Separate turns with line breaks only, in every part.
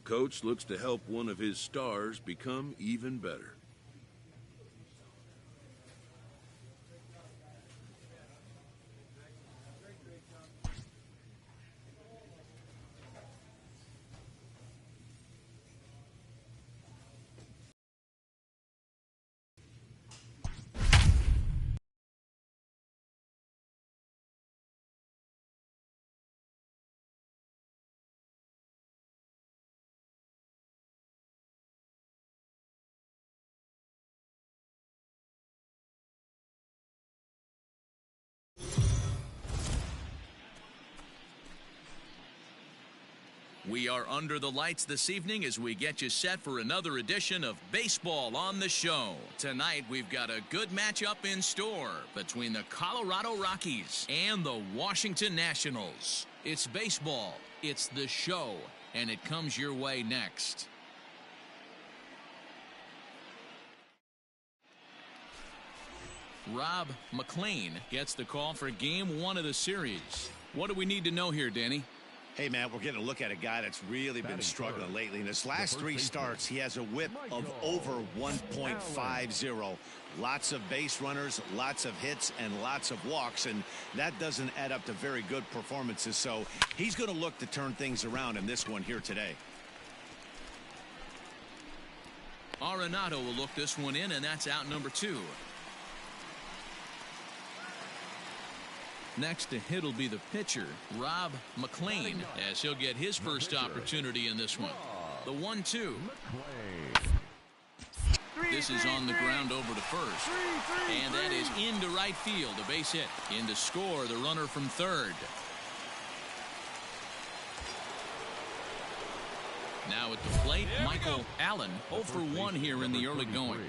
coach looks to help one of his stars become even better.
We are under the lights this evening as we get you set for another edition of Baseball on the Show. Tonight, we've got a good matchup in store between the Colorado Rockies and the Washington Nationals. It's baseball, it's the show, and it comes your way next. Rob McLean gets the call for Game 1 of the series. What do we need to know here, Danny?
Hey, man, we're getting a look at a guy that's really been struggling lately. In his last 3 starts, he has a whip of over 1.50. Lots of base runners, lots of hits, and lots of walks, and that doesn't add up to very good performances. So he's going to look to turn things around in this one here today.
Arenado will look this one in, and that's out number 2. Next to hit will be the pitcher, Rob McLean, as he'll get his first opportunity in this one. The 1-2. This is on the ground over to first. And that is into right field, a base hit. In to score, the runner from third. Now at the plate, Michael Allen, 0 for 1 here in the early going.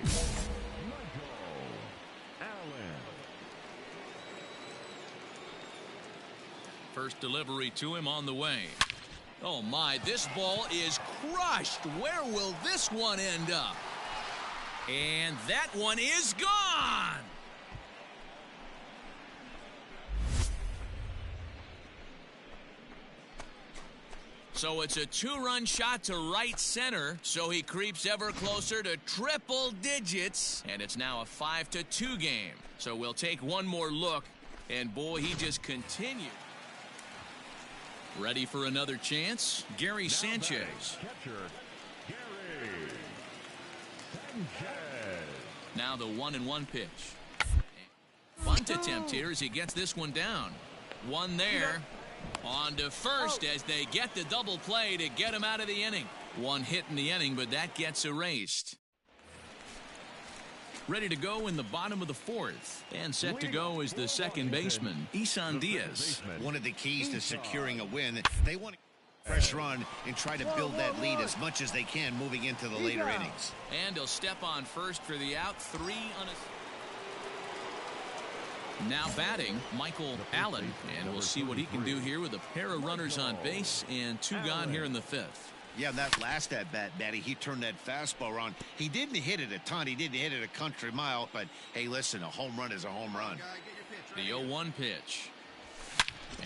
First delivery to him on the way. Oh my, this ball is crushed. Where will this one end up? And that one is gone. So it's a 2-run shot to right center. So he creeps ever closer to triple digits. And it's now a 5-2 game. So we'll take one more look. And boy, he just continued. Ready for another chance? Gary Sanchez. Now the 1-1 pitch. Bunt attempt here as he gets this one down. One there. On to first as they get the double play to get him out of the inning. One hit in the inning, but that gets erased. Ready to go in the bottom of the 4th. And set to go is the second baseman, Isan Diaz.
One of the keys to securing a win, they want to fresh run and try to build that lead as much as they can moving into the later innings.
And he'll step on first for the out. 3 on a... Now batting, Michael Allen. And we'll see what he can do here with a pair of runners on base and 2 gone here in the 5th.
Yeah, that last at-bat, Matty, he turned that fastball around. He didn't hit it a ton. He didn't hit it a country mile. But, hey, listen, a home run is a home run.
The 0-1 pitch.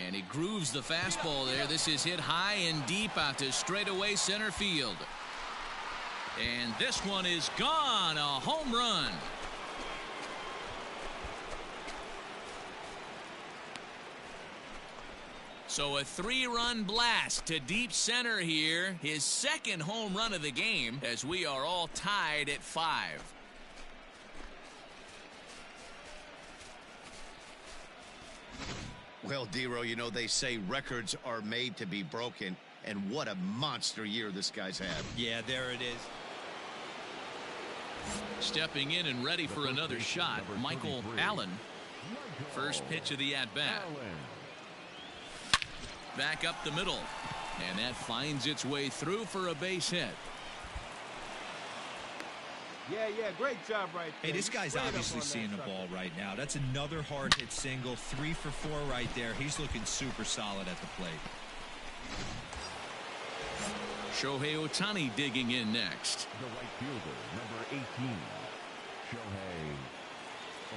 And he grooves the fastball there. This is hit high and deep out to straightaway center field. And this one is gone. A home run. So a 3-run blast to deep center here. His second home run of the game as we are all tied at 5.
Well, Dero, you know, they say records are made to be broken. And what a monster year this guy's had.
Yeah, there it is.
Stepping in and ready for another shot, Michael Allen. First pitch of the at-bat. Back up the middle. And that finds its way through for a base hit.
Yeah, great job right there.
Hey, this guy's obviously seeing the ball right now. That's another hard hit single. 3 for 4 right there. He's looking super solid at the plate.
Shohei Ohtani digging in next.
The right fielder, number 18, Shohei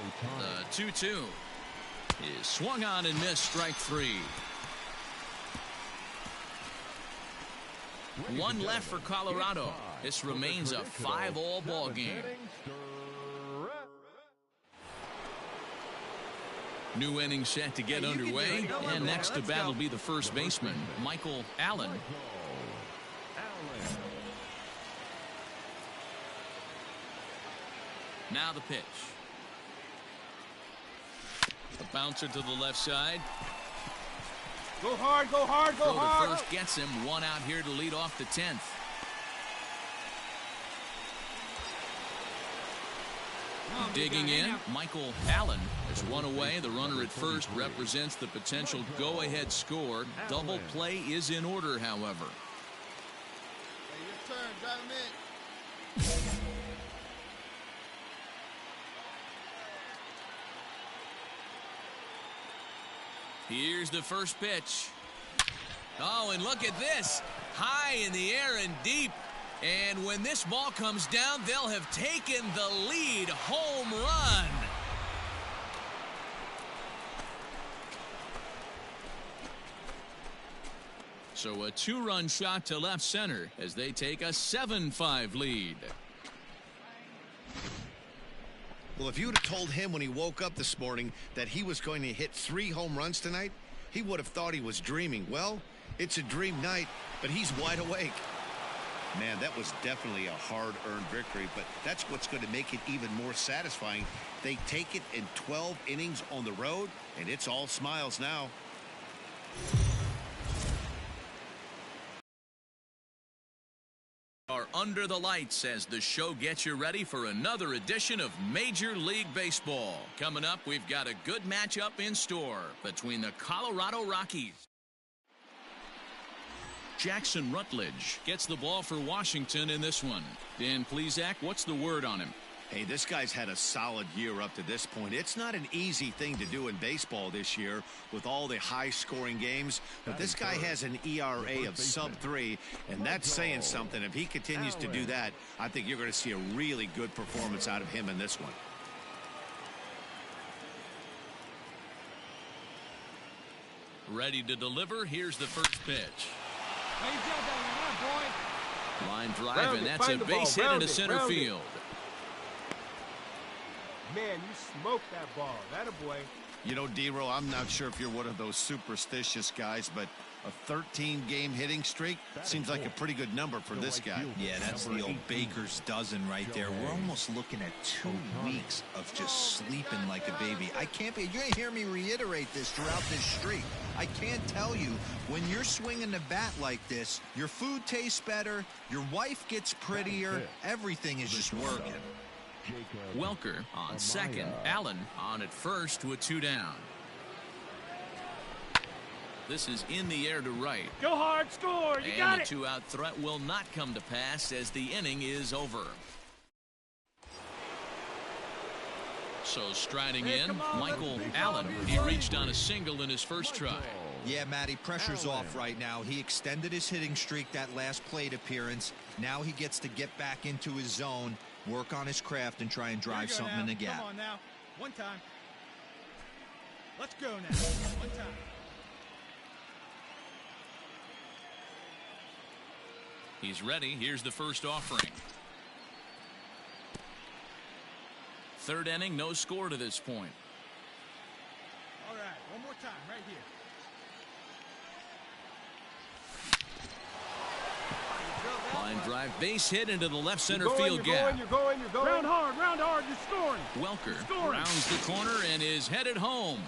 Ohtani.
The 2-2 is swung on and missed, strike 3. One left for Colorado. This remains a 5-all ball game. New inning set to get underway, and next to bat will be the first baseman, Michael Allen. Now the pitch. A bouncer to the left side.
Go hard, go hard, go hard.
Throw to first gets him. One out here to lead off the 10th. Digging in, Michael Allen is one away. The runner at first represents the potential go-ahead score. Double play is in order, however.
Hey, your turn. Drive him in.
Here's the first pitch. Oh, and look at this. High in the air and deep. And when this ball comes down, they'll have taken the lead. Home run. So a 2-run shot to left center as they take a 7-5 lead.
Well, if you would have told him when he woke up this morning that he was going to hit 3 home runs tonight, he would have thought he was dreaming. Well, it's a dream night, but he's wide awake. Man, that was definitely a hard-earned victory, but that's what's going to make it even more satisfying. They take it in 12 innings on the road, and it's all smiles now.
Are under the lights as the show gets you ready for another edition of Major League Baseball. Coming up, we've got a good matchup in store between the Colorado Rockies. Jackson Rutledge gets the ball for Washington in this one. Dan Plesac, what's the word on him?
Hey, this guy's had a solid year up to this point. It's not an easy thing to do in baseball this year with all the high-scoring games, but this guy has an ERA of sub-3, and that's saying something. If he continues to do that, I think you're going to see a really good performance out of him in this one.
Ready to deliver. Here's the first pitch. Line drive, and that's a base hit into center field.
Man, you smoked that ball. That a boy.
You know, D-Row, I'm not sure if you're one of those superstitious guys, but a 13-game hitting streak seems like a pretty good number for this guy.
Yeah, that's the old baker's dozen right there. We're almost looking at 2 weeks of just sleeping like a baby. I can't be. You're going to hear me reiterate this throughout this streak. I can't tell you, when you're swinging the bat like this, your food tastes better, your wife gets prettier, everything is just working.
Welker on second. Allen on at first with 2 down. This is in the air to right.
Go hard, score. You got it.
And the 2-out threat will not come to pass as the inning is over. So striding in, Michael Allen. He reached on a single in his first try.
Yeah, Matty, pressure's off right now. He extended his hitting streak that last plate appearance. Now he gets to get back into his zone, work on his craft, and try and drive something in the gap.
Come on now. One time. Let's go now. One time.
He's ready. Here's the first offering. 3rd inning, no score to this point.
All right, one more time right here.
Line drive, base hit into the left center field gap.
You're going. Round hard, you're scoring.
Welker rounds the corner and is headed home.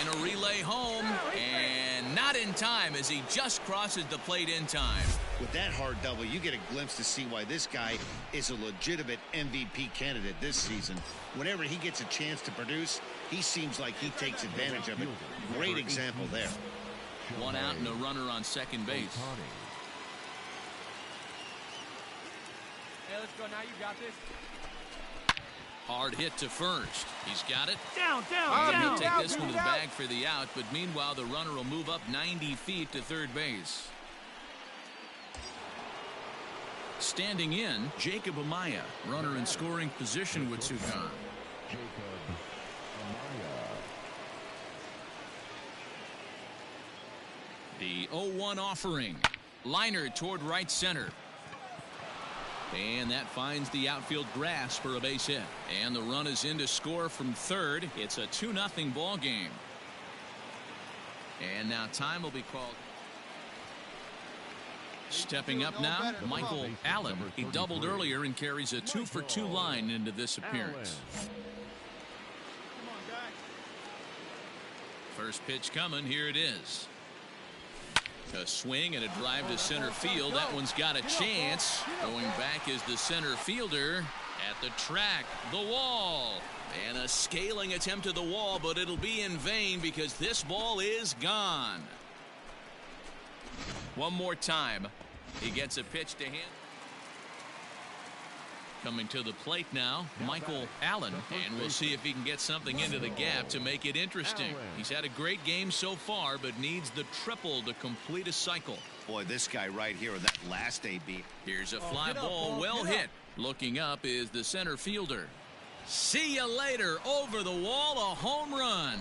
And a relay home, and not in time as he just crosses the plate in time.
With that hard double, you get a glimpse to see why this guy is a legitimate MVP candidate this season. Whenever he gets a chance to produce, he seems like he takes advantage of it. Great example there.
1 out and a runner on second base.
Hey, let's go now. You got this.
Hard hit to first. He's got it.
Down.
He'll take this one to the bag for the out, but meanwhile the runner will move up 90 feet to third base. Standing in, Jacob Amaya, runner in scoring position with 2 gone. The 0-1 offering. Liner toward right center. And that finds the outfield grass for a base hit. And the run is in to score from third. It's a 2-0 ball game. And now time will be called. Stepping up now, Michael Allen. He doubled earlier and carries a 2-for-2 line into this appearance. First pitch coming. Here it is. A swing and a drive to center field. That one's got a chance. Going back is the center fielder at the track, the wall. And a scaling attempt at the wall, but it'll be in vain because this ball is gone. One more time. He gets a pitch to him. Coming to the plate now, Michael Allen, and we'll see if he can get something into the gap to make it interesting. He's had a great game so far, but needs the triple to complete a cycle.
Boy, this guy right here, that last AB.
Here's a fly ball, well hit. Looking up is the center fielder. See you later. Over the wall, a home run.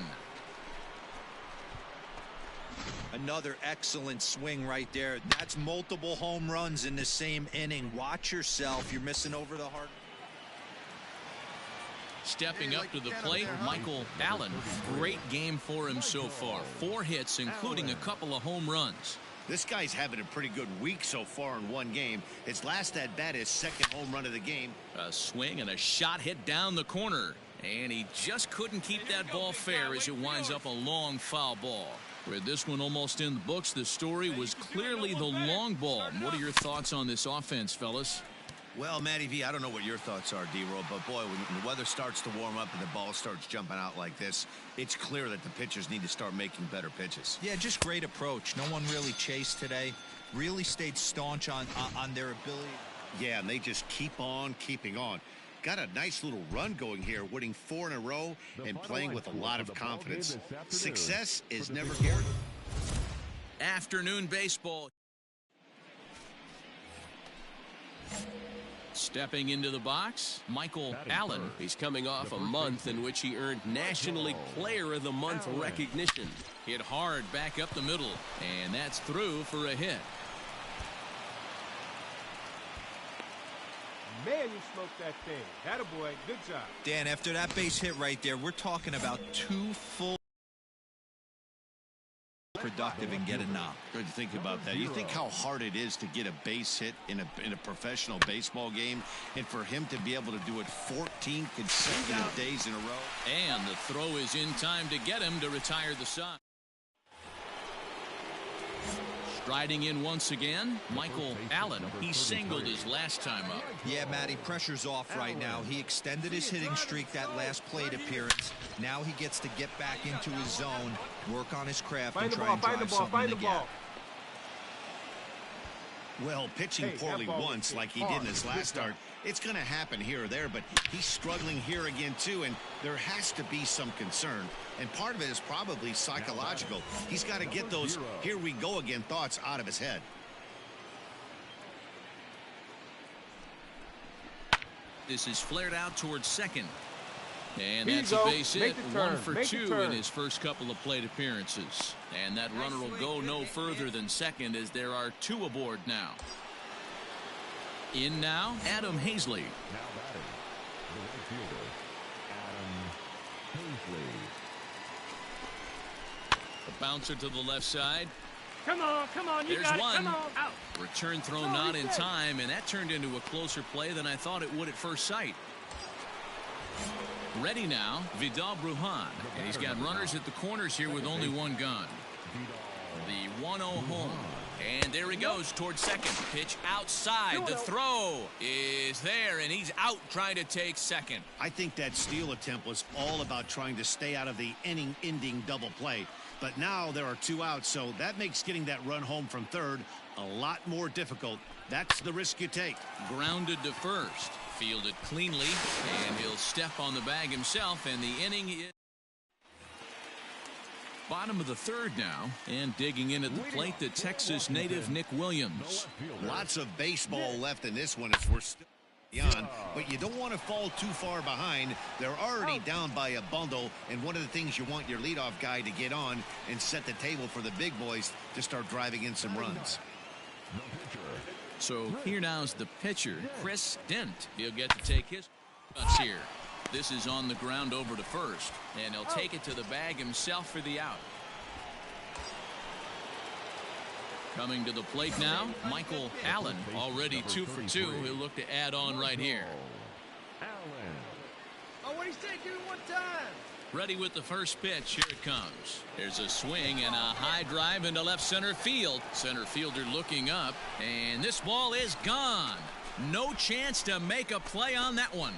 Another excellent swing right there. That's multiple home runs in the same inning. Watch yourself. You're missing over the heart.
Stepping up to the plate, Michael Allen. Great game for him so far. 4 hits, including a couple of home runs.
This guy's having a pretty good week so far in one game. His last at bat is second home run of the game.
A swing and a shot hit down the corner. And he just couldn't keep that ball fair as it winds up a long foul ball. With this one almost in the books, the story was clearly the long ball. What are your thoughts on this offense, fellas?
Well, Matty V, I don't know what your thoughts are, D-Roll, but boy, when the weather starts to warm up and the ball starts jumping out like this, it's clear that the pitchers need to start making better pitches.
Yeah, just great approach. No one really chased today. Really stayed staunch on their ability.
Yeah, and they just keep on keeping on. Got a nice little run going here, winning 4 in a row and playing with a lot of confidence. Success is never guaranteed.
Afternoon baseball. Stepping into the box, Michael Allen.
He's coming off a month in which he earned National League Player of the Month recognition.
Hit hard back up the middle, and that's through for a hit.
Man, you smoked that thing. Attaboy, good job.
Dan, after that base hit right there, we're talking about 2 full productive and get a knock.
Good to think about that. You think how hard it is to get a base hit in a professional baseball game, and for him to be able to do it 14 consecutive days in a row.
And the throw is in time to get him to retire the side. Striding in once again, Michael Allen. He singled his last time up.
Yeah, Matty, pressure's off right now. He extended his hitting streak that last plate appearance. Now he gets to get back into his zone, work on his craft, and try and drive something in the gap.
Well, pitching poorly once like he did in his last start, it's going to happen here or there, but he's struggling here again too, and there has to be some concern, and part of it is probably psychological. He's got to get those here we go again thoughts out of his head.
This is flared out towards second. And that's a base hit. 1 for 2 in his first couple of plate appearances. And that runner will go no further than second as there are 2 aboard now. In now, Adam Hazley.
Now batting, the right fielder, Adam Hazley.
A bouncer to the left side.
Come on, you
There's
got it.
one.
Come on. Out.
Return throw not in time, and that turned into a closer play than I thought it would at first sight. Ready now, Vidal Brujan, and he's got runners at the corners here with only 1 gun. The 1-0 home, and there he goes towards second. Pitch outside. The throw is there, and he's out trying to take second.
I think that steal attempt was all about trying to stay out of the inning-ending double play. But now there are 2 outs, so that makes getting that run home from third a lot more difficult. That's the risk you take.
Grounded to first. Fielded cleanly, and he'll step on the bag himself, and the inning is bottom of the third now, and digging in at the plate, the Texas native Nick Williams.
Lots of baseball left in this one as we're still beyond, but you don't want to fall too far behind. They're already down by a bundle, and one of the things you want your leadoff guy to get on and set the table for the big boys to start driving in some runs.
So here now's the pitcher, Chris Dent. He'll get to take his cuts here. This is on the ground over to first, and he'll take it to the bag himself for the out. Coming to the plate now, Michael Allen, already 2 for 2. He'll look to add on right here.
Oh, what do you say? Give me one time.
Ready with the first pitch. Here it comes. There's a swing and a high drive into left center field. Center fielder looking up, and this ball is gone. No chance to make a play on that one.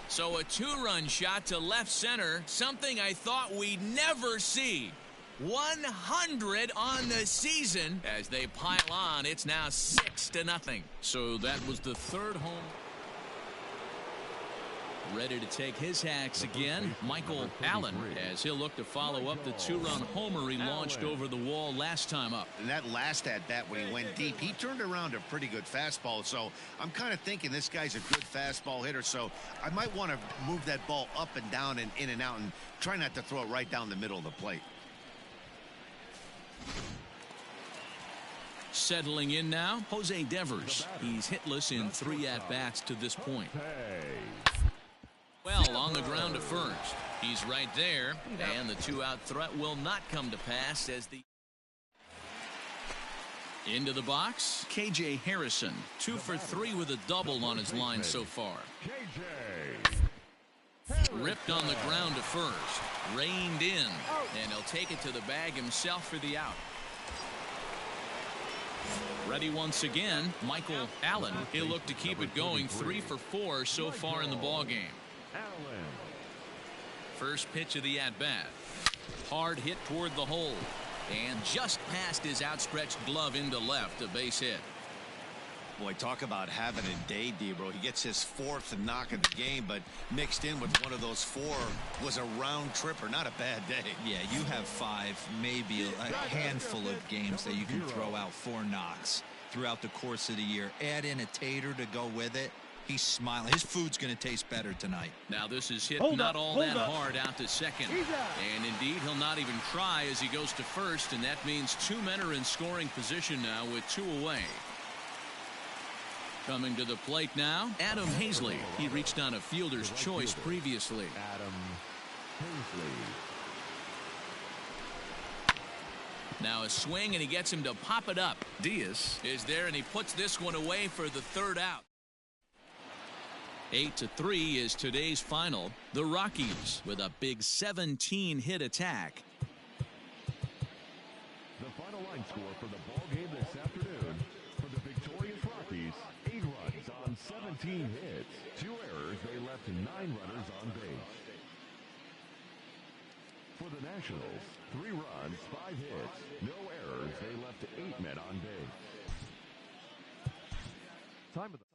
So a 2-run shot to left center, something I thought we'd never see. 100 on the season. As they pile on, it's now 6-0. So that was the third home. Ready to take his hacks again, Michael Allen, as he'll look to follow up the 2-run homer he launched over the wall last time up.
And that last at-bat when he went deep, he turned around a pretty good fastball. So I'm kind of thinking this guy's a good fastball hitter. So I might want to move that ball up and down and in and out and try not to throw it right down the middle of the plate.
Settling in now, Jose Devers. He's hitless in 3 at-bats to this point. Well, on the ground to first. He's right there, and the 2-out threat will not come to pass as the... Into the box, KJ Harrison, 2 for 3 with a double on his line so far. Ripped on the ground to first, reined in, and he'll take it to the bag himself for the out. Ready once again, Michael Allen. He'll look to keep it going, 3 for 4 so far in the ballgame. First pitch of the at-bat. Hard hit toward the hole. And just past his outstretched glove into left, a base hit.
Boy, talk about having a day, Debro. He gets his 4th knock of the game, but mixed in with one of those 4 was a round tripper. Not a bad day.
Yeah, you have 5, maybe a handful of games that you can throw out 4 knocks throughout the course of the year. Add in a tater to go with it. He's smiling. His food's going to taste better tonight.
Now this is hit not all that hard out to second. And indeed, he'll not even try as he goes to first, and that means 2 men are in scoring position now with 2 away. Coming to the plate now, Adam Hazley. He reached on a fielder's choice previously.
Adam Hazley.
Now a swing, and he gets him to pop it up. Diaz is there, and he puts this one away for the 3rd out. 8-3 is today's final. The Rockies with a big 17-hit attack.
The final line score for the ball game this afternoon for the victorious Rockies: 8 runs on 17 hits, 2 errors. They left 9 runners on base. For the Nationals, 3 runs, 5 hits, no errors. They left 8 men on base. Time of the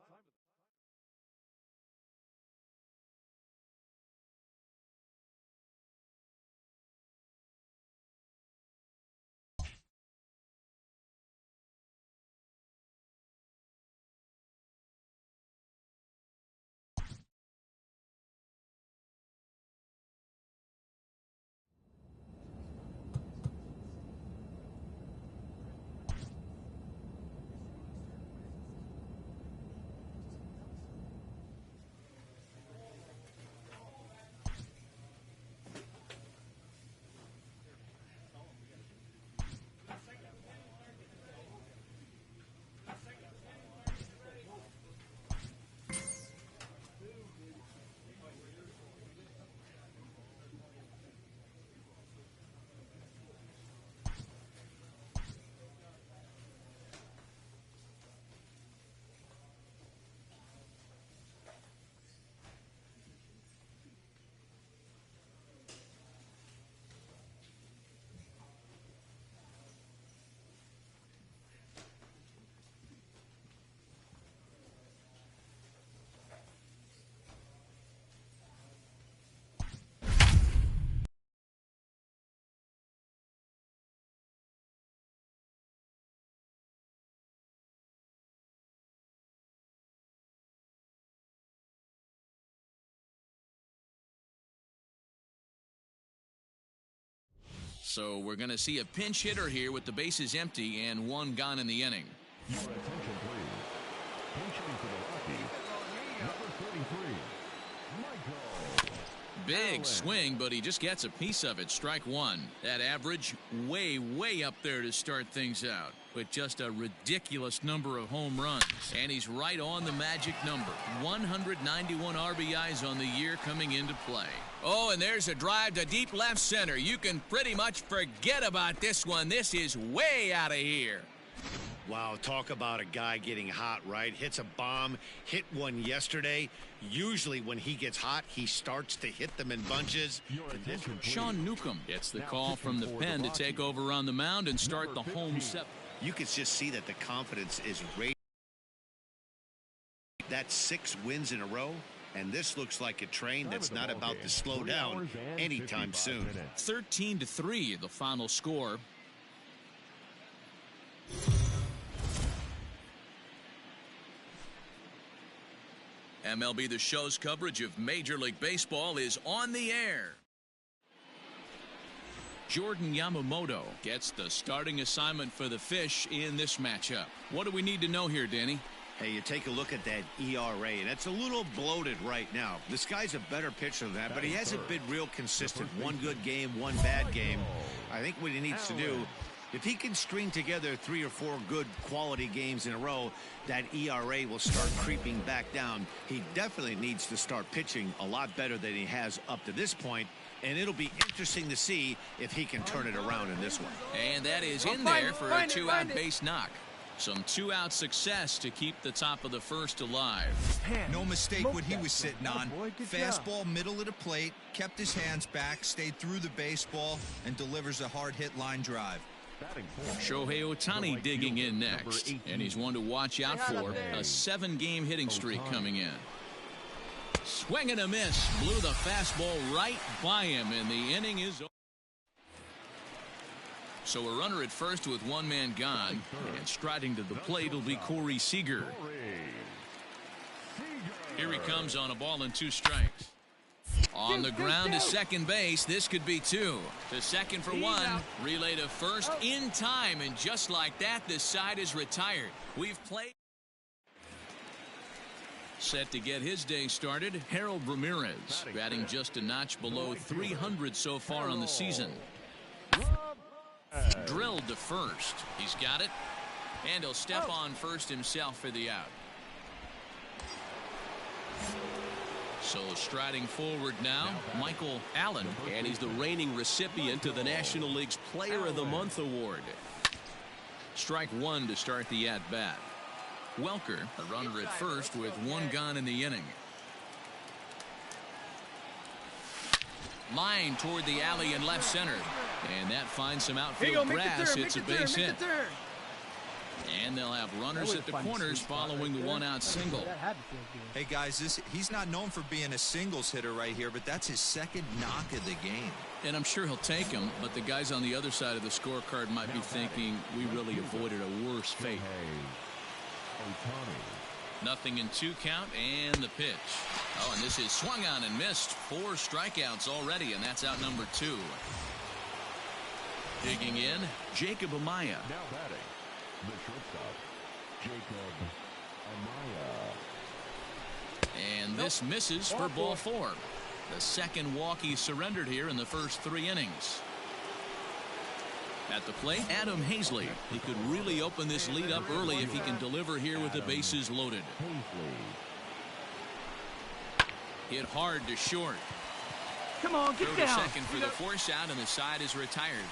So we're going to see a pinch hitter here with the bases empty and one gone in the inning.
Your attention, please. Pinch hitting for the Rockies, number 33, Michael.
Big swing, but he just gets a piece of it. Strike one. That average way, way up there to start things out. With just a ridiculous number of home runs. And he's right on the magic number. 191 RBIs on the year coming into play. Oh, and there's a drive to deep left center. You can pretty much forget about this one. This is way out of here.
Wow, talk about a guy getting hot, right? Hits a bomb, hit one yesterday. Usually when he gets hot, he starts to hit them in bunches.
Sean Newcomb gets the call from the pen to take over on the mound and start the home set.
You can just see that the confidence is raised. That's 6 wins in a row, and this looks like a train that's not about to slow down anytime soon.
13-3, the final score. MLB The Show's coverage of Major League Baseball is on the air. Jordan Yamamoto gets the starting assignment for the Fish in this matchup. What do we need to know here, Danny?
Hey, you take a look at that ERA, and it's a little bloated right now. This guy's a better pitcher than that, but he hasn't been real consistent. One good game, one bad game. I think what he needs to do, if he can string together 3 or 4 good quality games in a row, that ERA will start creeping back down. He definitely needs to start pitching a lot better than he has up to this point, and it'll be interesting to see if he can turn it around in this one.
And that is in there for a 2-out base knock. Some 2-out success to keep the top of the first alive.
No mistake what he was sitting on. Fastball middle of the plate, kept his hands back, stayed through the baseball, and delivers a hard hit line drive.
Shohei Ohtani digging in next, and he's one to watch out for. A 7-game hitting streak coming in. Swing and a miss. Blew the fastball right by him, and the inning is over. So a runner at first with one man gone, and striding to the plate will be Corey Seager. Here he comes on a ball and 2 strikes. On the ground to second base. This could be 2. To second for 1. Relay to first in time, and just like that, this side is retired. We've played. Set to get his day started, Harold Ramirez, batting just a notch below 300 so far on the season. Drilled to first. He's got it, and he'll step on first himself for the out. So striding forward now, Michael Allen,
and he's the reigning recipient of the National League's Player of the Month award.
Strike 1 to start the at-bat. Welker, a runner at first with 1 gone in the inning. Line toward the alley in left center, and that finds some outfield grass. It's a base hit. And they'll have runners at the corners following the 1-out single.
Hey guys, he's not known for being a singles hitter right here, but that's his 2nd knock of the game.
And I'm sure he'll take him, but the guys on the other side of the scorecard might be thinking we really avoided a worse fate. 0-2 count, and the pitch. Oh, and this is swung on and missed. 4 strikeouts already, and that's out number 2. Digging in, Jacob Amaya.
Now batting, the shortstop, Jacob Amaya.
And this misses for ball 4. The 2nd walk he surrendered here in the first 3 innings. At the plate, Adam Hazley. He could really open this lead up early if he can deliver here with the bases loaded. Hit hard to short.
Come on, get
down.
down.
Second for the force out, and the side is retired.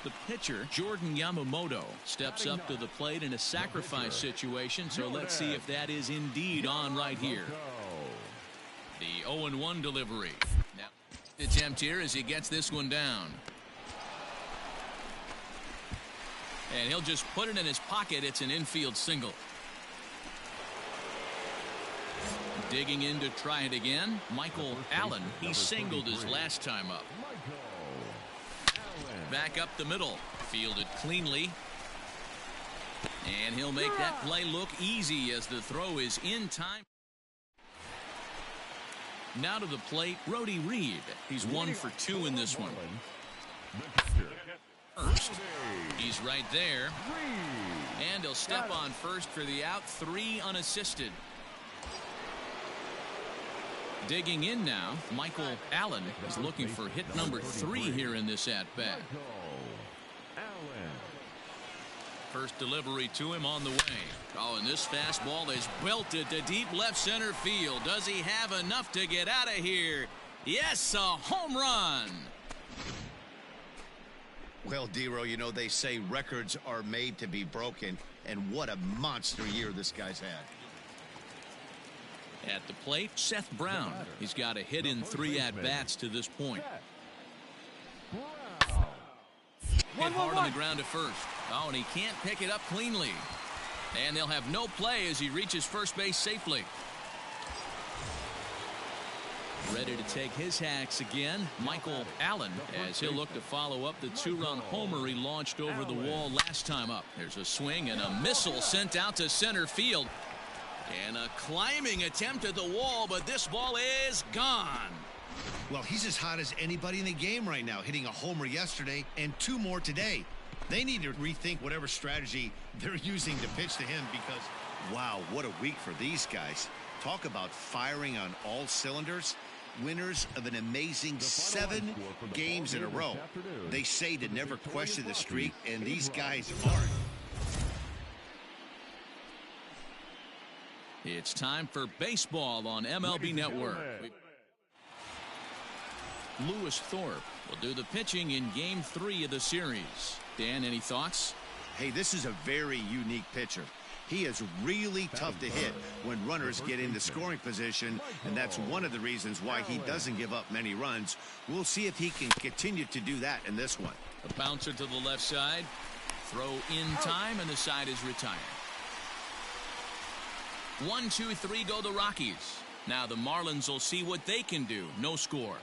The pitcher, Jordan Yamamoto, steps up to the plate in a sacrifice situation, so let's see if that is indeed on right here. The 0-1 delivery. Now, attempt here as he gets this one down. And he'll just put it in his pocket. It's an infield single. Digging in to try it again, Michael Allen. He singled his last time up. Back up the middle, fielded cleanly, and he'll make that play look easy as the throw is in time. Now to the plate, Brody Reed. He's 1 for 2 in this one. First, he's right there. And he'll step on first for the out, 3 unassisted. Digging in now, Michael Allen is looking for hit number 3 here in this at-bat. First delivery to him on the way. Oh, and this fastball is belted to deep left center field. Does he have enough to get out of here? Yes, a home run.
Well, Dero, you know, they say records are made to be broken, and what a monster year this guy's had.
At the plate, Seth Brown. He's got a hit in 3 at-bats to this point. Hit hard on the ground to first. Oh, and he can't pick it up cleanly. And they'll have no play as he reaches first base safely. Ready to take his hacks again, Michael Allen, as he'll look to follow up the 2-run homer he launched over the wall last time up. There's a swing and a missile sent out to center field. And a climbing attempt at the wall, but this ball is gone.
Well, he's as hot as anybody in the game right now, hitting a homer yesterday and 2 more today. They need to rethink whatever strategy they're using to pitch to him because, wow, what a week for these guys. Talk about firing on all cylinders. Winners of an amazing 7 games in a row. They say to never question the streak, and these guys aren't.
It's time for baseball on MLB Network. Lewis Thorpe will do the pitching in Game 3 of the series. Dan, any thoughts?
Hey, this is a very unique pitcher. He is really tough to hit when runners get into scoring position, and that's one of the reasons why he doesn't give up many runs. We'll see if he can continue to do that in this one.
A bouncer to the left side. Throw in time, and the side is retired. 1, 2, 3 go the Rockies. Now the Marlins will see what they can do. No score.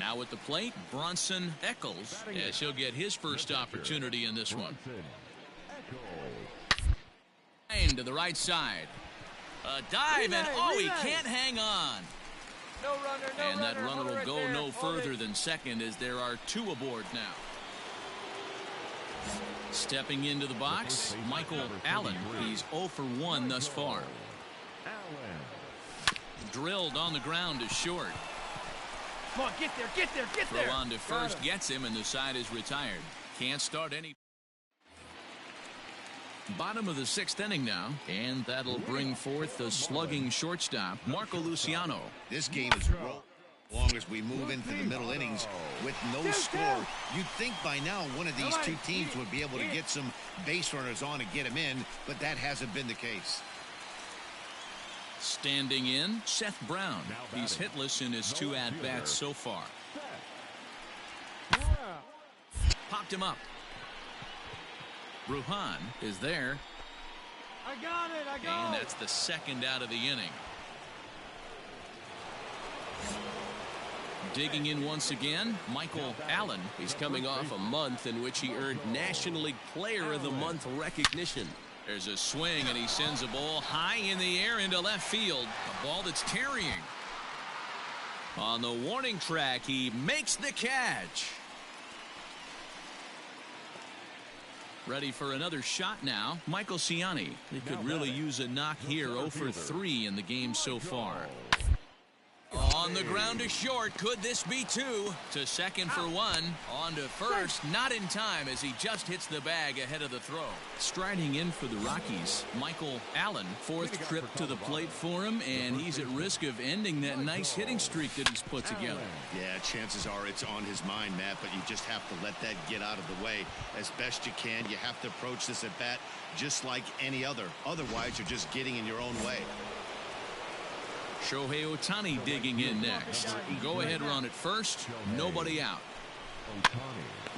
Now at the plate, Bronson Eccles, as he'll get his first opportunity in this one. And to the right side. A dive, and oh, he can't hang on.
No runner, no
and that
runner,
runner will go
there.
no further than second as there are 2 aboard now. Stepping into the box, Michael Allen. He's 0 for 1 thus far. Drilled on the ground to short.
Come on, get there, get there, get
Throw
there.
on to first gets him, and the side is retired. Can't start any. Bottom of the 6th inning now, and that'll bring forth the slugging shortstop, Marco Luciano.
This game is rolled. As long as we move into the middle innings with no score, you'd think by now one of these 2 teams would be able to get some base runners on and get them in, but that hasn't been the case.
Standing in, Seth Brown. He's hitless in his 2 at-bats so far. Popped him up. Bruhan is there.
I got it, I got it.
And that's the 2nd out of the inning. Digging in once again, Michael Allen.
He's coming off a month in which he earned National League Player of the Month recognition.
There's a swing, and he sends a ball high in the air into left field. A ball that's tarrying. On the warning track, he makes the catch. Ready for another shot now, Michael Ciani. He could really use a knock here, 0 for 3 in the game so far. On the ground to short. Could this be 2? To second for 1. On to first. Not in time as he just hits the bag ahead of the throw. Striding in for the Rockies, Michael Allen. 4th trip to the plate for him, and he's at risk of ending that nice hitting streak that he's put together.
Yeah, chances are it's on his mind, Matt, but you just have to let that get out of the way as best you can. You have to approach this at bat just like any other. Otherwise, you're just getting in your own way.
Shohei Ohtani digging in next. Go ahead run at first. Nobody out.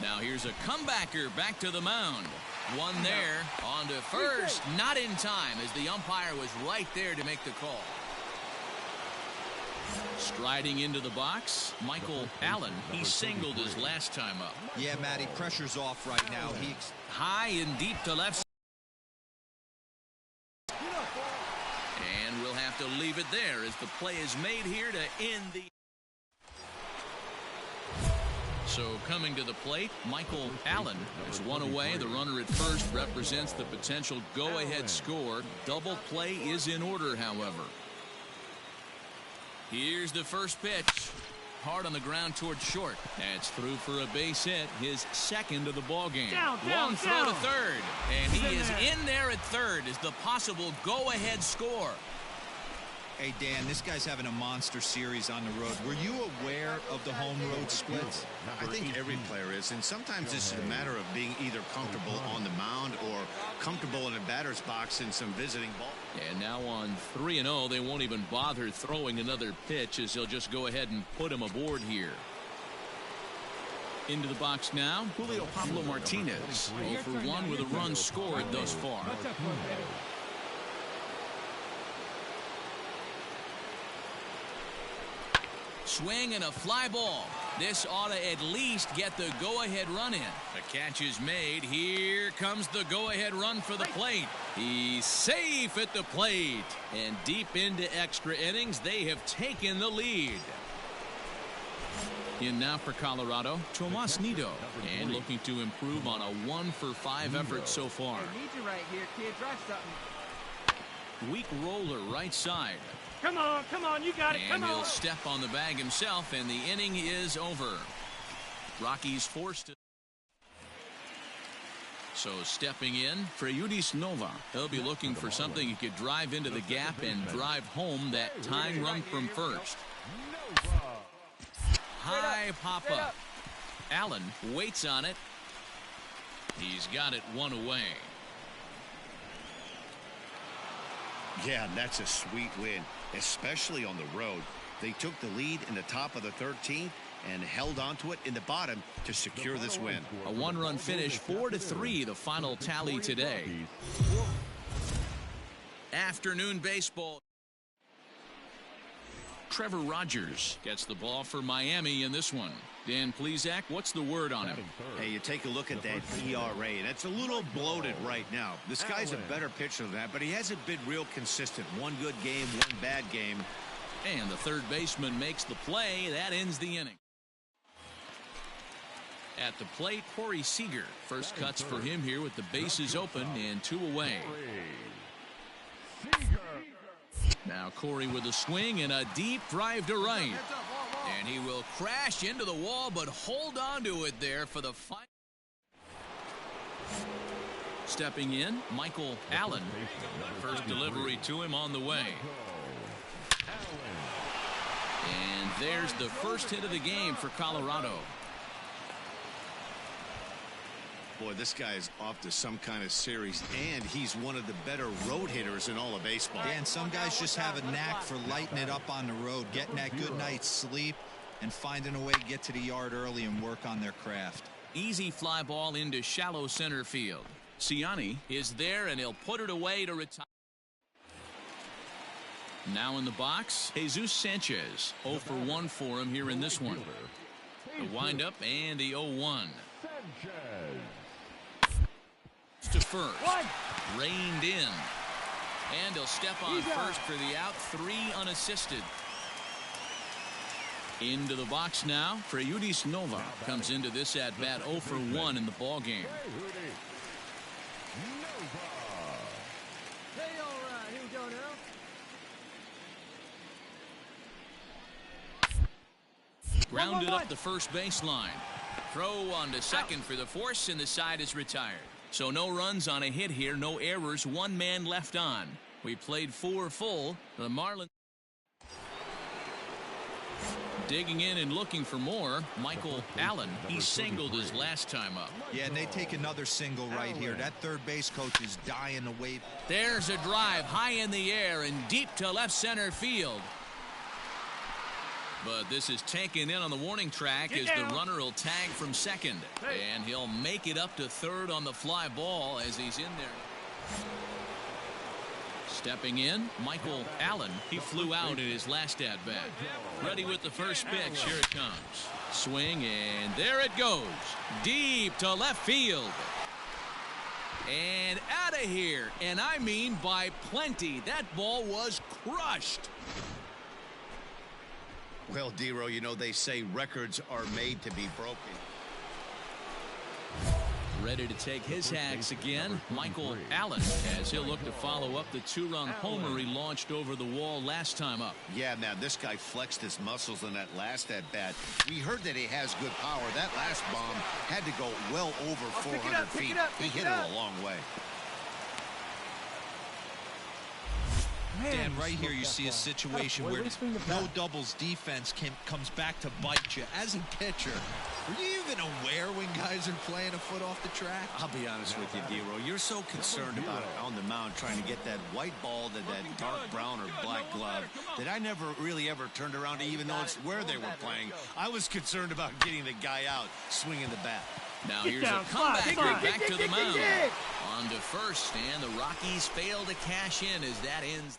Now here's a comebacker back to the mound. One there. On to first. Not in time as the umpire was right there to make the call. Striding into the box, Michael Allen. He singled his last time up.
Yeah, Matty, pressure's off right now.
High and deep to left. it there as the play is made here to end the. So coming to the plate, Michael Allen. There's one away. The runner at first represents the potential go-ahead score. Double play is in order, however. Here's the first pitch. Hard on the ground towards short. That's through for a base hit, his second of the ball game. Long throw to third, and he is in there at third as the possible go-ahead score.
Hey, Dan, this guy's having a monster series on the road. Were you aware of the home road splits?
I think every player is, and sometimes this is a matter of being either comfortable on the mound or comfortable in a batter's box in some visiting ball.
And now on 3-0, they won't even bother throwing another pitch as they'll just go ahead and put him aboard here. Into the box now, Julio Pablo Martinez. 0 for 1 with a run scored thus far. Swing and a fly ball. This ought to at least get the go-ahead run in. The catch is made. Here comes the go-ahead run for the plate. He's safe at the plate. And deep into extra innings, they have taken the lead. In now for Colorado, Tomas Nido. And looking to improve on a 1-for-5 effort so far.
Need you right here, kid. Drive something.
Weak roller right side.
Come on, you got it, come on.
And he'll step on the bag himself, and the inning is over. Rockies forced to. So stepping in for Yudis Nova. He'll be looking for something he could drive into the gap and drive home that tying run from first. High pop-up. Allen waits on it. He's got it one away.
Yeah, that's a sweet win, especially on the road. They took the lead in the top of the 13th and held on to it in the bottom to secure this win.
A one-run finish, 4-3, the final tally today. Afternoon baseball. Trevor Rogers gets the ball for Miami in this one. Dan Plesac, what's the word on him?
Hey, you take a look at that ERA, and it's a little bloated right now. This guy's a better pitcher than that, but he hasn't been real consistent. One good game, one bad game.
And the third baseman makes the play. That ends the inning. At the plate, Corey Seager. First cuts for him here with the bases open and 2 away. Now Corey with a swing and a deep drive to right. And he will crash into the wall, but hold on to it there for the final. Stepping in, Michael Allen. First delivery to him on the way. And there's the first hit of the game for Colorado.
Boy, this guy is off to some kind of series, and he's one of the better road hitters in all of baseball.
Yeah, and some guys just have a knack for lighting it up on the road, getting that good night's sleep, and finding a way to get to the yard early and work on their craft.
Easy fly ball into shallow center field. Ciani is there, and he'll put it away to retire. Now in the box, Jesus Sanchez. 0 for 1 for him here in this one. The windup and the 0-1. To first. Reined in. And he'll step on first for the out. 3 unassisted. Into the box now. Freyudis Nova comes into this at bat 0 for 1 in the ball game.
Hey, all right, here we go now.
Grounded up the first baseline. Throw on to second for the force, and the side is retired. So no runs on a hit here, no errors, 1 man left on. We played 4 full. The Marlins digging in and looking for more. Michael Allen, he singled his last time up.
Yeah, and they take another single right here. That third base coach is dying to wait.
There's a drive high in the air and deep to left center field. But this is taken in on the warning track as the runner will tag from second. And he'll make it up to third on the fly ball as he's in there. Stepping in, Michael Allen. He flew out in his last at-bat. Ready with the first pitch. Here it comes. Swing, and there it goes. Deep to left field. And out of here. And I mean by plenty. That ball was crushed.
Well, Dero, you know, they say records are made to be broken.
Ready to take his hacks again, Michael Allen, as he'll look to follow up the two-run homer he launched over the wall last time up.
Yeah, man, this guy flexed his muscles in that last at-bat. We heard that he has good power. That last bomb had to go well over 400 feet. He hit it a long way.
Dan, right here you see a situation where no doubles defense comes back to bite you. As a pitcher, are you even aware when guys are playing a foot off the track?
I'll be honest with you, Dero. You're so concerned about it on the mound trying to get that white ball to that dark brown or black glove that I never really ever turned around to even notice where they were playing. I was concerned about getting the guy out swinging the bat.
Now here's a comebacker back to the mound. On to first, and the Rockies fail to cash in as that ends.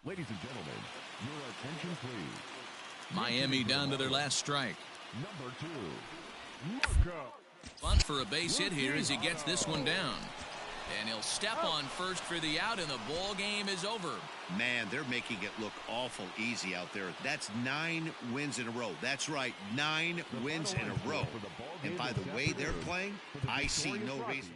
Ladies and gentlemen, your attention please.
Miami down to their last strike.
Number 2, Marco.
Bunt for a base hit here as he gets this one down. And he'll step on first for the out, and the ball game is over.
Man, they're making it look awful easy out there. That's 9 wins in a row. That's right, 9 wins in a row. And by the way they're playing, I see no reason.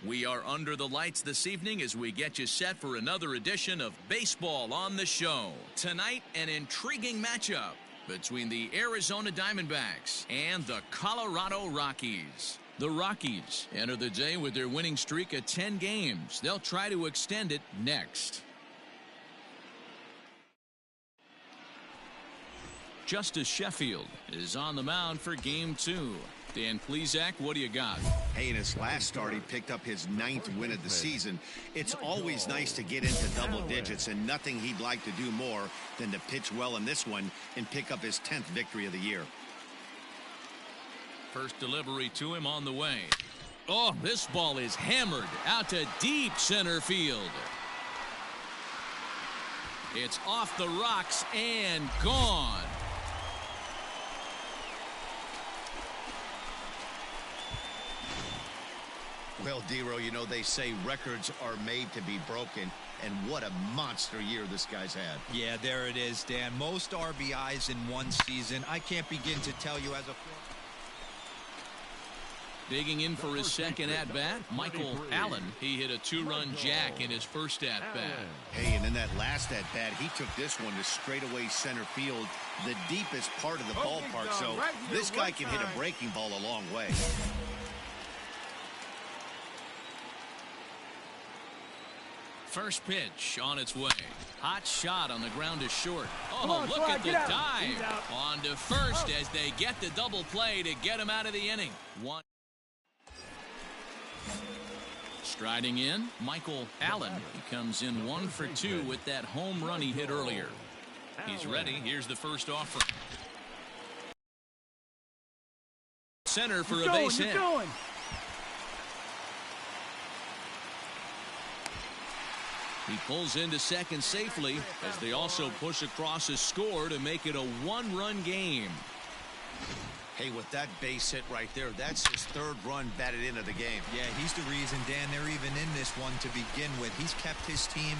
We are under the lights this evening as we get you set for another edition of Baseball on the Show. Tonight, an intriguing matchup between the Arizona Diamondbacks and the Colorado Rockies. The Rockies enter the day with their winning streak at 10 games. They'll try to extend it next. Justice Sheffield is on the mound for Game 2. Dan Plesac, what do you got?
Hey, in his last start, he picked up his 9th win of the season. It's always nice to get into double digits, and nothing he'd like to do more than to pitch well in this one and pick up his 10th victory of the year.
First delivery to him on the way. Oh, this ball is hammered out to deep center field. It's off the rocks and gone.
Well, Dero, you know, they say records are made to be broken, and what a monster year this guy's had.
Yeah, there it is, Dan. Most RBIs in one season. I can't begin to tell you as a...
Digging in for his second at-bat, Michael Allen. He hit a 2-run jack in his first at-bat.
Hey, and in that last at-bat, he took this one to straightaway center field, the deepest part of the ballpark, so this guy can hit a breaking ball a long way.
First pitch on its way. Hot shot on the ground is short. Oh, look at the dive. On to first as they get the double play to get him out of the inning. Striding in, Michael Allen. He comes in 1 for 2 with that home run he hit earlier. He's ready. Here's the first offer. Center for a base hit. He pulls into second safely as they also push across a score to make it a 1-run game.
Hey, with that base hit right there, that's his 3rd run batted into the game.
Yeah, he's the reason, Dan, they're even in this one to begin with. He's kept his team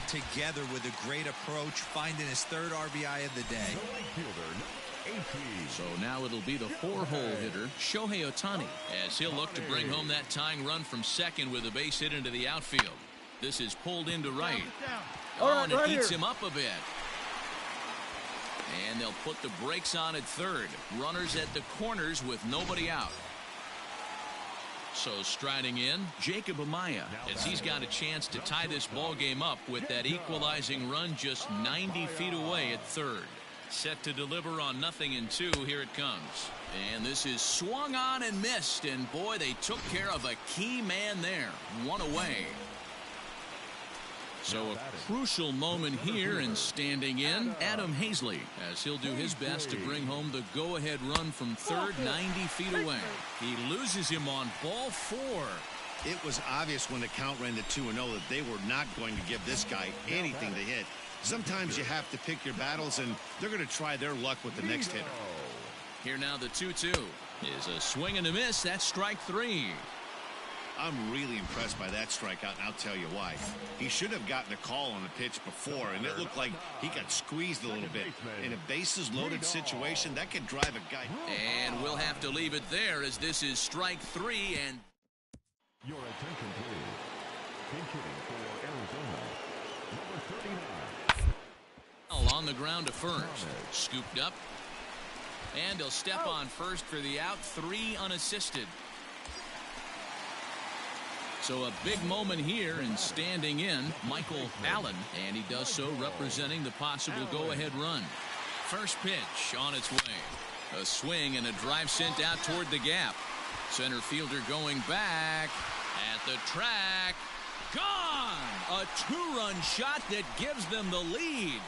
together with a great approach, finding his 3rd RBI of the day.
So now it'll be the 4-hole hitter, Shohei Ohtani, as he'll look to bring home that tying run from second with a base hit into the outfield. This is pulled into right. Oh, and it eats him up a bit. And they'll put the brakes on at third. Runners at the corners with nobody out. So striding in, Jacob Amaya, as he's got a chance to tie this ball game up with that equalizing run just 90 feet away at third. Set to deliver on 0-2. Here it comes. And this is swung on and missed. And boy, they took care of a key man there. 1 away. So a crucial moment here, and standing in, Adam Hazley, as he'll do his best to bring home the go-ahead run from third 90 feet away. He loses him on ball 4.
It was obvious when the count ran to 2-0 that they were not going to give this guy anything to hit. Sometimes you have to pick your battles, and they're going to try their luck with the next hitter.
Here now the 2-2 is a swing and a miss. That's strike 3.
I'm really impressed by that strikeout, and I'll tell you why. He should have gotten a call on the pitch before, and it looked like he got squeezed a little bit. In a bases-loaded situation, that could drive a guy.
And we'll have to leave it there, as this is strike 3. And
your attention, please. Pinch hitting for Arizona, number 39.
On the ground to first. Scooped up. And he'll step on first for the out. 3 unassisted. So a big moment here, and standing in, Michael Allen, and he does so representing the possible go-ahead run. First pitch on its way. A swing and a drive sent out toward the gap. Center fielder going back at the track. Gone! A 2-run shot that gives them the lead.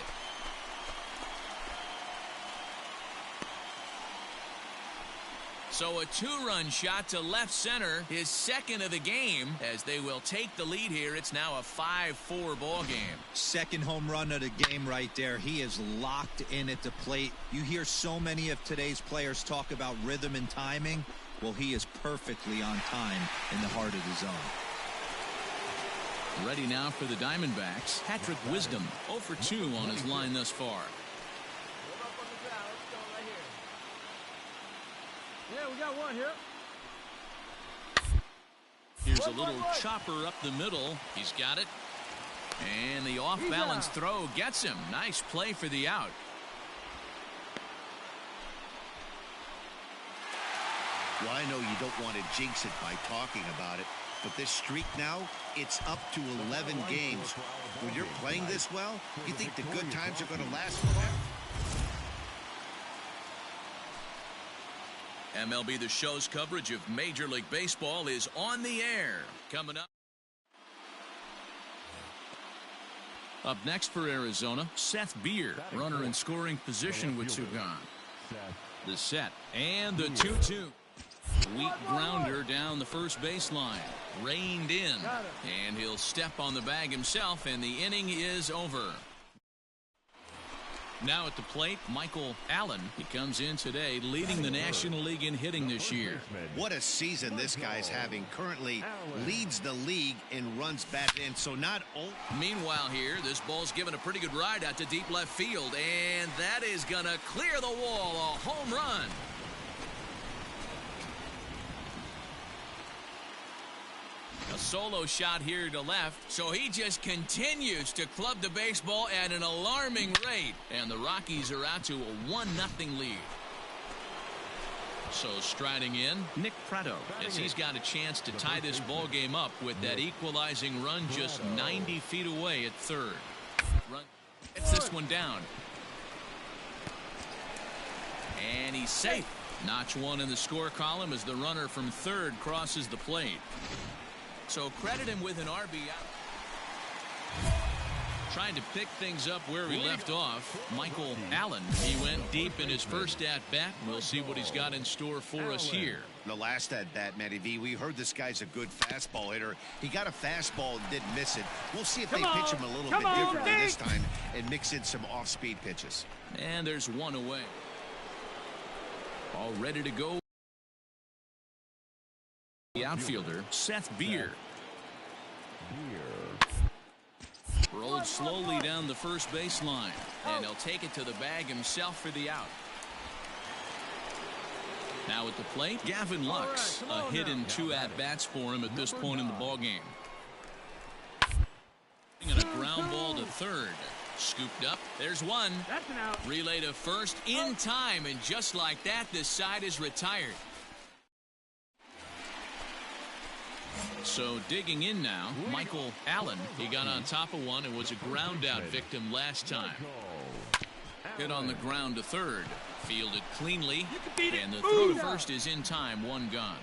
So a 2-run shot to left center, his 2nd of the game, as they will take the lead here. It's now a 5-4 ball game.
2nd home run of the game right there. He is locked in at the plate. You hear so many of today's players talk about rhythm and timing. Well, he is perfectly on time in the heart of the zone.
Ready now for the Diamondbacks. Patrick Wisdom 0 for 2 on his line thus far.
Yeah, we got one here.
Here's a little chopper up the middle. He's got it. And the off-balance throw gets him. Nice play for the out.
Well, I know you don't want to jinx it by talking about it, but this streak now, it's up to 11 games. When you're playing this well, you think the good times are going to last forever?
MLB The Show's coverage of Major League Baseball is on the air. Coming up. Up next for Arizona, Seth Beer, runner in scoring position with 2 gone. The set and the 2-2. Weak grounder down the first baseline. Reined in. And he'll step on the bag himself, and the inning is over. Now at the plate, Michael Allen. He comes in today leading the National League in hitting this year.
What a season this guy's having. Currently leads the league in runs batted in. So not only.
Meanwhile here, this ball's given a pretty good ride out to deep left field. And that is going to clear the wall. A home run. A solo shot here to left, so he just continues to club the baseball at an alarming rate. And the Rockies are out to a 1-0 lead. So striding in, Nick Pratto, as he's got a chance to tie this ball game up with that equalizing run just 90 feet away at third. Gets this one down. And he's safe. Notch 1 in the score column as the runner from third crosses the plate. So credit him with an RBI. Trying to pick things up where he left off, Michael Allen. He went deep in his first at-bat. We'll see what he's got in store for us here.
The last at-bat, Matty V, we heard this guy's a good fastball hitter. He got a fastball and didn't miss it. We'll see if they pitch him a little bit differently this time and mix in some off-speed pitches.
And there's one away. All ready to go. The outfielder, Seth Beer. Rolled slowly down the first baseline, and he'll take it to the bag himself for the out. Now at the plate, Gavin Lux. A hit and 2 at-bats for him at this point in the ballgame. And a ground ball to third. Scooped up. There's one.
That's an out.
Relay to first in time, and just like that, this side is retired. So digging in now, Michael Allen. He got on top of one and was a ground out victim last time. Hit on the ground to third. Fielded cleanly. And the throw to first is in time. One gone.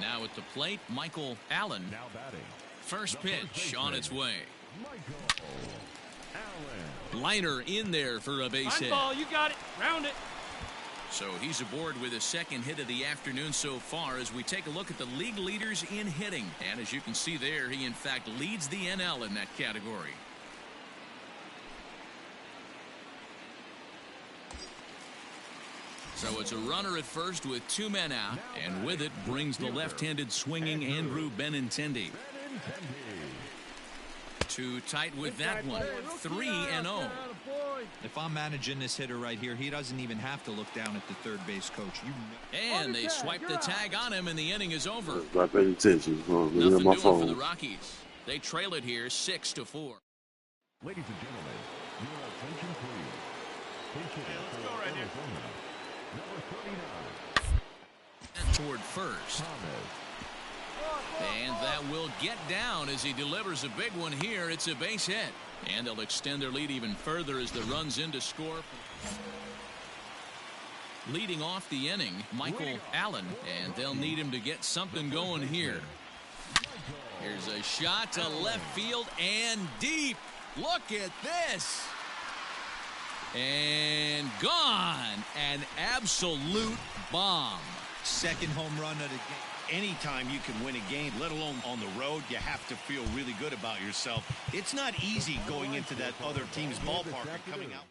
Now at the plate, Michael Allen. First pitch on its way. Liner in there for a base hit.
Ball, you got it. Round it.
So he's aboard with his second hit of the afternoon so far as we take a look at the league leaders in hitting. And as you can see there, he in fact leads the NL in that category. So it's a runner at first with 2 men out, and with it brings the left-handed swinging Andrew Benintendi. Too tight with that one. 3-0.
If I'm managing this hitter right here, he doesn't even have to look down at the third base coach.
And they swipe the tag on him, and the inning is over.
Not paying attention.
Nothing doing for the Rockies. They trail it here 6-4.
Ladies and gentlemen, your attention please. Pitch hitter for Arizona, number 39.
Toward first. And that will get down as he delivers a big one here. It's a base hit. And they'll extend their lead even further as the runs in to score. Leading off the inning, Michael Allen. And they'll need him to get something going here. Here's a shot to left field and deep. Look at this. And gone. An absolute bomb.
Second home run of the game.
Anytime you can win a game, let alone on the road, you have to feel really good about yourself. It's not easy going into that other team's ballpark and coming out.